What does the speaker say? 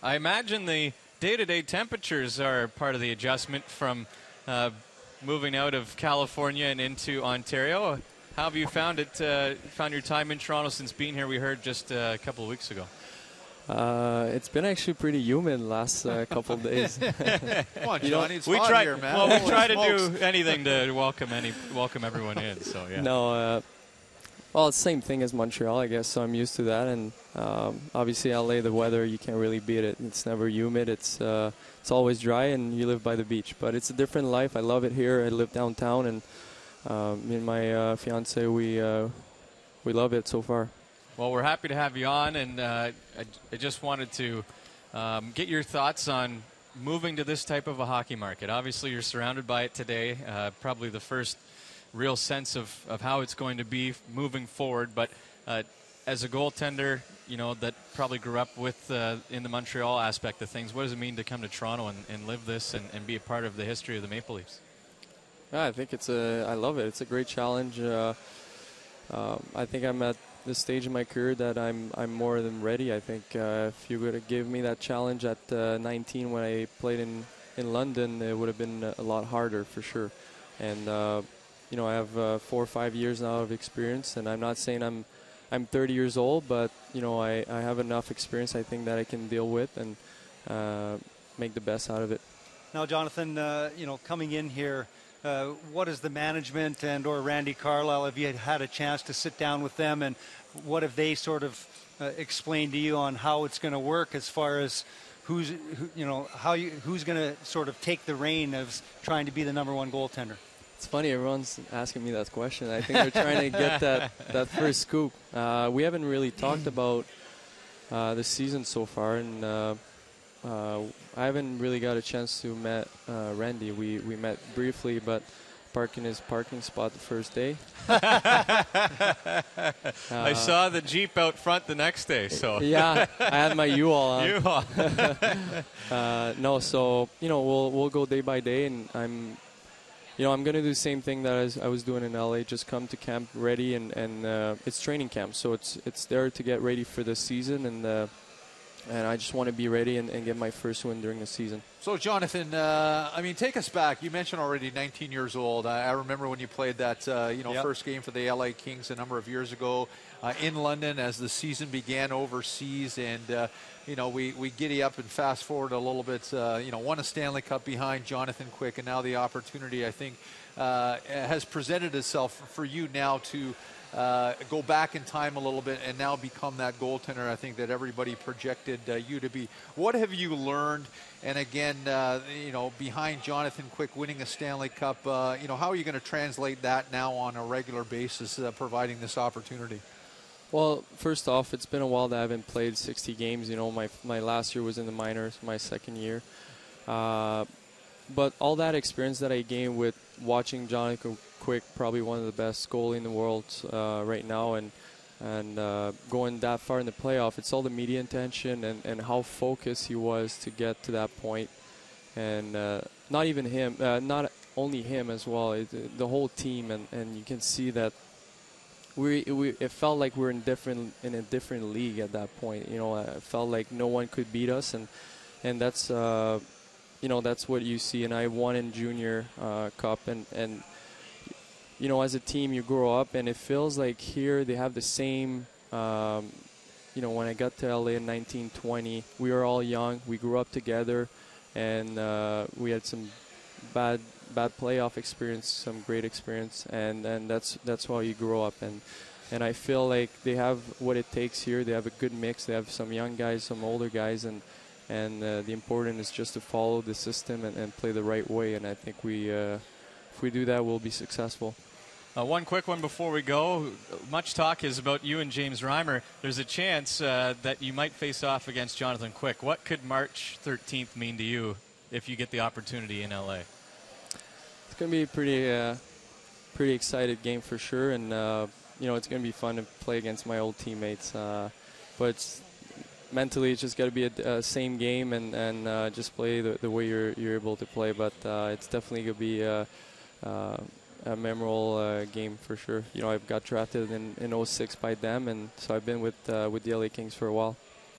I imagine the day-to-day temperatures are part of the adjustment from moving out of California and into Ontario. How have you found it? Found your time in Toronto since being here? We heard just a couple of weeks ago. It's been actually pretty humid last couple of days. Come on, Johnny, it's we hot try, here, man. well, we try to do anything to welcome everyone in. So yeah. No, well, it's the same thing as Montreal, I guess. So I'm used to that, and obviously LA, the weather, you can't really beat it. It's never humid. It's always dry, and you live by the beach. But it's a different life. I love it here. I live downtown, and me and my fiance, we love it so far. Well, we're happy to have you on, and I just wanted to get your thoughts on moving to this type of a hockey market. Obviously, you're surrounded by it today, probably the first real sense of how it's going to be moving forward. But as a goaltender, that probably grew up with in the Montreal aspect of things, what does it mean to come to Toronto and live this and be a part of the history of the Maple Leafs? Yeah, I think I love it. It's a great challenge. I think I'm at the stage in my career that I'm more than ready. I think if you would have given me that challenge at 19 when I played in London, it would have been a lot harder for sure. And I have 4 or 5 years now of experience, and I'm not saying I'm 30 years old, but I have enough experience, I think, that I can deal with and make the best out of it. Now, Jonathan, coming in here, what is the management and or Randy Carlyle, have you had a chance to sit down with them, and what have they sort of explained to you on how it's going to work as far as who's going to sort of take the reign of trying to be the number one goaltender? It's funny, everyone's asking me that question. I think they're trying to get that first scoop. We haven't really talked about the season so far, and I haven't really got a chance to meet Randy. We met briefly, but parking his parking spot the first day. I saw the Jeep out front the next day. So yeah, I had my U-Haul on. U-Haul. No, so we'll go day by day, and I'm going to do the same thing that I was doing in LA. Just come to camp ready, and it's training camp, so it's there to get ready for the season, and I just want to be ready and get my first win during the season. So, Jonathan, take us back. You mentioned already 19 years old. I remember when you played that, Yep. first game for the LA Kings a number of years ago in London as the season began overseas. And, we giddy up and fast forward a little bit. Won a Stanley Cup behind Jonathan Quick, and now the opportunity, I think, has presented itself for you now to go back in time a little bit and now become that goaltender I think that everybody projected you to be. What have you learned? And again, behind Jonathan Quick winning a Stanley Cup, how are you going to translate that now on a regular basis, providing this opportunity? Well, first off, it's been a while that I haven't played 60 games. My last year was in the minors, my second year. But all that experience that I gained with watching Jonathan Quick, probably one of the best goalie in the world right now, and going that far in the playoff, it's all the media attention and how focused he was to get to that point. And not even him, not only him as well, the whole team, and you can see that it felt like we're in a different league at that point. I felt like no one could beat us, and that's that's what you see. And I won in junior cup, and as a team you grow up, and it feels like here they have the same. When I got to LA in 1920, we were all young. We grew up together, and we had some bad playoff experience, some great experience, and that's how you grow up. And I feel like they have what it takes here. They have a good mix. They have some young guys, some older guys, and the important is just to follow the system and play the right way. And I think if we do that, we'll be successful. One quick one before we go. Much talk is about you and James Reimer. There's a chance that you might face off against Jonathan Quick. What could March 13th mean to you if you get the opportunity in LA? It's going to be a pretty excited game for sure, and it's going to be fun to play against my old teammates. But mentally, it's just got to be a same game and just play the way you're able to play. But it's definitely going to be a memorable game for sure. I got drafted in 06 by them, and so I've been with the LA Kings for a while.